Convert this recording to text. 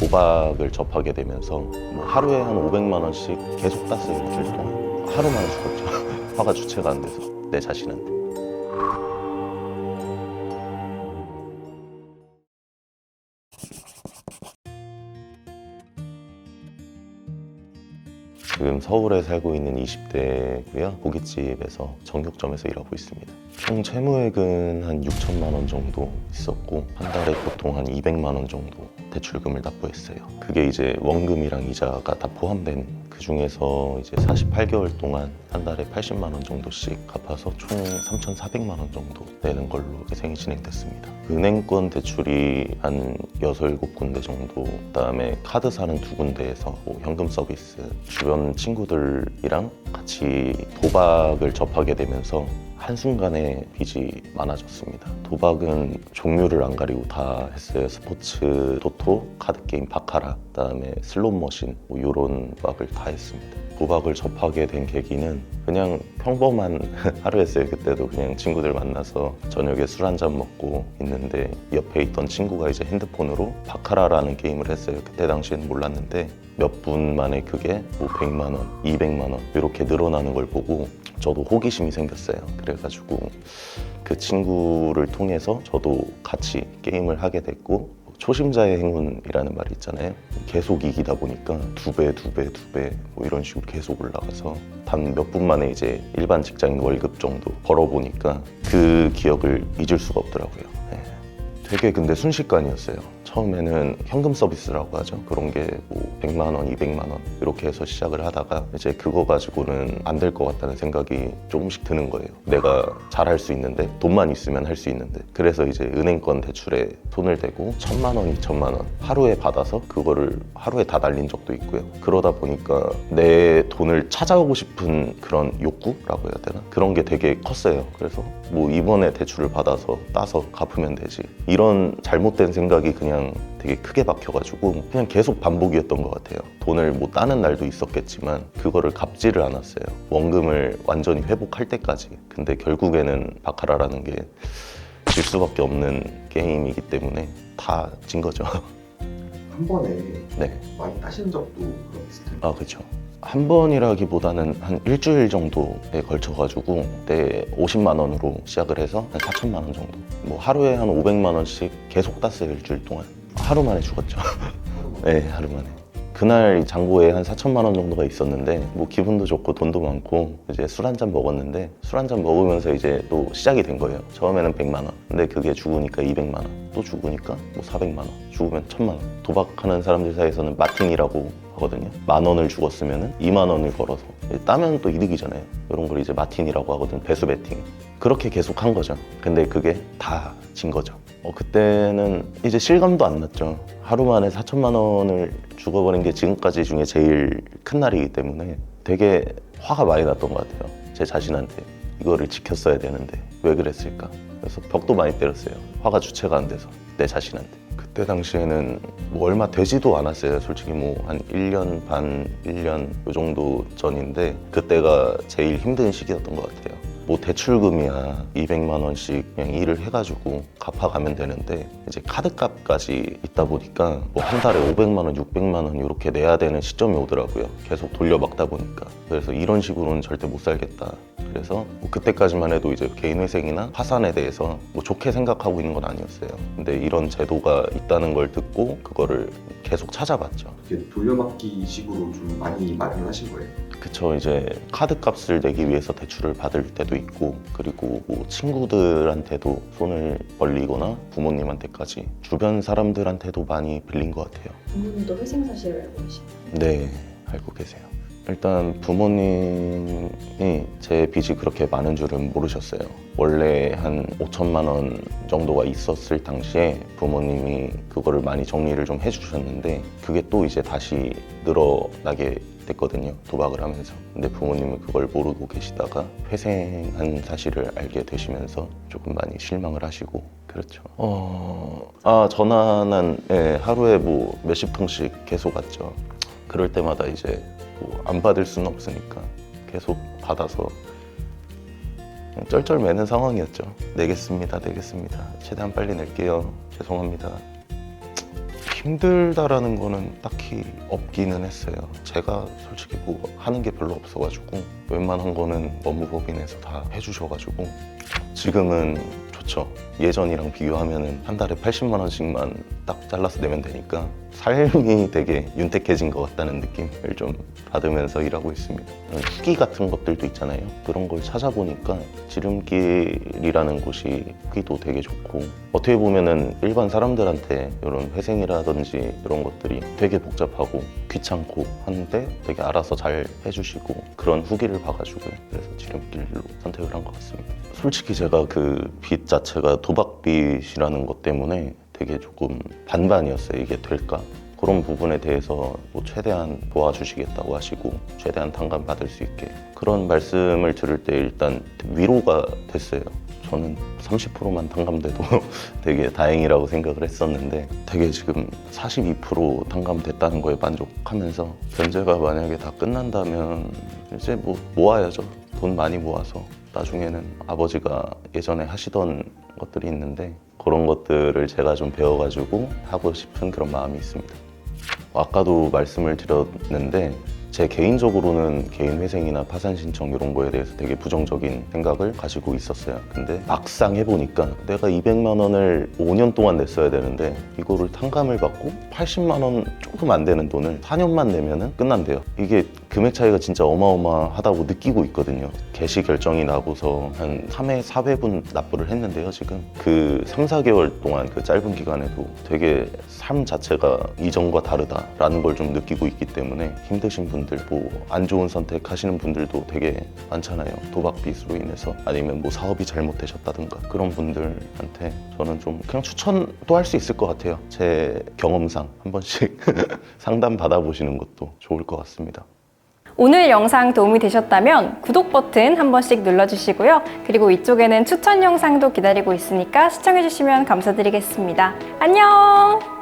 도박을 접하게 되면서 뭐 하루에 한 500만 원씩 계속 땄어요. 일주일 동안. 하루 만에 죽었죠. 화가 주체가 안 돼서 내 자신한테. 지금 서울에 살고 있는 20대고요. 고깃집에서 정육점에서 일하고 있습니다. 총 채무액은 한 6천만 원 정도 있었고 한 달에 보통 한 200만 원 정도 대출금을 납부했어요. 그게 이제 원금이랑 이자가 다 포함된 그 중에서 이제 48개월 동안 한 달에 80만 원 정도씩 갚아서 총 3,400만 원 정도 내는 걸로 회생이 진행됐습니다. 은행권 대출이 한 6, 7군데 정도, 그다음에 카드사는 2군데에서 뭐 현금 서비스, 주변 친구들이랑 같이 도박을 접하게 되면서 한순간에 빚이 많아졌습니다. 도박은 종류를 안 가리고 다 했어요. 스포츠, 토토, 카드게임, 바카라, 그다음에 슬롯머신 뭐 이런 도박을 다 했습니다. 도박을 접하게 된 계기는 그냥 평범한 하루였어요. 그때도 그냥 친구들 만나서 저녁에 술 한잔 먹고 있는데 옆에 있던 친구가 이제 핸드폰으로 바카라라는 게임을 했어요. 그때 당시에는 몰랐는데 몇 분 만에 그게 뭐 100만 원, 200만 원 이렇게 늘어나는 걸 보고 저도 호기심이 생겼어요. 그래가지고 그 친구를 통해서 저도 같이 게임을 하게 됐고, 초심자의 행운이라는 말이 있잖아요. 계속 이기다 보니까 2배, 2배, 2배 뭐 이런 식으로 계속 올라가서 단 몇 분 만에 이제 일반 직장인 월급 정도 벌어보니까 그 기억을 잊을 수가 없더라고요. 네. 되게 근데 순식간이었어요. 처음에는 현금 서비스라고 하죠. 그런 게 뭐 100만 원, 200만 원 이렇게 해서 시작을 하다가 이제 그거 가지고는 안 될 것 같다는 생각이 조금씩 드는 거예요. 내가 잘할 수 있는데, 돈만 있으면 할 수 있는데. 그래서 이제 은행권 대출에 손을 대고 1,000만 원, 2,000만 원 하루에 받아서 그거를 하루에 다 날린 적도 있고요. 그러다 보니까 내 돈을 찾아오고 싶은 그런 욕구라고 해야 되나? 그런 게 되게 컸어요. 그래서 뭐 이번에 대출을 받아서 따서 갚으면 되지, 이런 잘못된 생각이 그냥 되게 크게 박혀가지고 그냥 계속 반복이었던 것 같아요. 돈을 못 따는 날도 있었겠지만 그거를 갚지를 않았어요. 원금을 완전히 회복할 때까지. 근데 결국에는 바카라라는 게 질 수밖에 없는 게임이기 때문에 다 진 거죠. 한 번에 네. 많이 따신 적도 그런 있을 텐데. 아, 그렇죠. 한 번이라기보다는 한 일주일 정도에 걸쳐가지고 그때 50만 원으로 시작을 해서 한 4천만 원 정도, 뭐 하루에 한 500만 원씩 계속 땄어요. 일주일 동안. 하루 만에 죽었죠. 네, 하루 만에. 그날 잔고에 한 4천만 원 정도가 있었는데 뭐 기분도 좋고 돈도 많고 이제 술 한 잔 먹었는데, 술 한 잔 먹으면서 이제 또 시작이 된 거예요. 처음에는 100만 원, 근데 그게 죽으니까 200만 원, 또 죽으니까 뭐 400만 원, 죽으면 1,000만 원. 도박하는 사람들 사이에서는 마틴이라고 하거든요. 10,000원을 죽었으면 2만 원을 벌어서 따면 또 이득이잖아요. 이런 걸 이제 마틴이라고 하거든. 배수 베팅. 그렇게 계속 한 거죠. 근데 그게 다 진 거죠. 그때는 이제 실감도 안 났죠. 하루 만에 4천만 원을 죽어버린 게 지금까지 중에 제일 큰 날이기 때문에 되게 화가 많이 났던 것 같아요. 제 자신한테. 이거를 지켰어야 되는데 왜 그랬을까? 그래서 벽도 많이 때렸어요. 화가 주체가 안 돼서 내 자신한테. 그때 당시에는 뭐 얼마 되지도 않았어요. 솔직히 뭐 한 1년 반, 1년 요 정도 전인데 그때가 제일 힘든 시기였던 것 같아요. 뭐 대출금이야 200만 원씩 그냥 일을 해가지고 갚아가면 되는데 이제 카드값까지 있다 보니까 뭐 한 달에 500만 원, 600만 원 이렇게 내야 되는 시점이 오더라고요. 계속 돌려막다 보니까. 그래서 이런 식으로는 절대 못 살겠다. 그래서 뭐 그때까지만 해도 이제 개인회생이나 파산에 대해서 뭐 좋게 생각하고 있는 건 아니었어요. 근데 이런 제도가 있다는 걸 듣고 그거를 계속 찾아봤죠. 이렇게 돌려막기 식으로 좀 많이 마련하신 거예요? 그쵸. 이제 카드값을 내기 위해서 대출을 받을 때도 있고, 그리고 뭐 친구들한테도 손을 벌리거나 부모님한테까지, 주변 사람들한테도 많이 빌린 것 같아요. 부모님도 회생 사실을 알고 계시나요? 네, 알고 계세요. 일단 부모님이 제 빚이 그렇게 많은 줄은 모르셨어요. 원래 한 5천만 원 정도가 있었을 당시에 부모님이 그거를 많이 정리를 좀 해주셨는데 그게 또 이제 다시 늘어나게 됐거든요. 도박을 하면서. 근데 부모님은 그걸 모르고 계시다가 회생한 사실을 알게 되시면서 조금 많이 실망을 하시고 그렇죠. 전화는 하루에 뭐 몇십 통씩 계속 왔죠. 그럴 때마다 이제 뭐 안 받을 수는 없으니까 계속 받아서 그냥 쩔쩔 매는 상황이었죠. 내겠습니다. 최대한 빨리 낼게요. 죄송합니다. 힘들다라는 거는 딱히 없기는 했어요. 제가 솔직히 뭐 하는 게 별로 없어가지고 웬만한 거는 업무법인에서 다 해주셔가지고 지금은 좋죠. 예전이랑 비교하면은 한 달에 80만 원씩만 딱 잘라서 내면 되니까 삶이 되게 윤택해진 것 같다는 느낌을 좀 받으면서 일하고 있습니다. 후기 같은 것들도 있잖아요. 그런 걸 찾아보니까 지름길이라는 곳이 후기도 되게 좋고 어떻게 보면은 일반 사람들한테 이런 회생이라든지 이런 것들이 되게 복잡하고 귀찮고 한데 되게 알아서 잘 해주시고 그런 후기를 봐가지고요. 그래서 지름길로 선택을 한 것 같습니다. 솔직히 제가 그 빚 자체가 도박빚이라는 것 때문에 되게 조금 반반이었어요. 이게 될까? 그런 부분에 대해서 뭐 최대한 도와주시겠다고 하시고 최대한 당감 받을 수 있게 그런 말씀을 들을 때 일단 위로가 됐어요. 저는 30%만 당감돼도 되게 다행이라고 생각을 했었는데 되게 지금 42% 당감됐다는 거에 만족하면서 변제가 만약에 다 끝난다면 이제 뭐 모아야죠. 돈 많이 모아서 나중에는 아버지가 예전에 하시던 것들이 있는데 그런 것들을 제가 좀 배워가지고 하고 싶은 그런 마음이 있습니다. 아까도 말씀을 드렸는데 제 개인적으로는 개인 회생이나 파산 신청 이런 거에 대해서 되게 부정적인 생각을 가지고 있었어요. 근데 막상 해보니까 내가 200만 원을 5년 동안 냈어야 되는데 이거를 탕감을 받고 80만 원 조금 안 되는 돈을 4년만 내면은 끝난대요. 이게 금액 차이가 진짜 어마어마하다고 느끼고 있거든요. 개시 결정이 나고서 한 3회, 4회분 납부를 했는데요. 지금 그 3, 4개월 동안 그 짧은 기간에도 되게 삶 자체가 이전과 다르다라는 걸 좀 느끼고 있기 때문에 힘드신 분들 뭐 안 좋은 선택 하시는 분들도 되게 많잖아요. 도박빚으로 인해서 아니면 뭐 사업이 잘못되셨다든가 그런 분들한테 저는 좀 그냥 추천도 할 수 있을 것 같아요. 제 경험상 한 번씩 상담 받아보시는 것도 좋을 것 같습니다. 오늘 영상 도움이 되셨다면 구독 버튼 한 번씩 눌러주시고요. 그리고 이쪽에는 추천 영상도 기다리고 있으니까 시청해주시면 감사드리겠습니다. 안녕!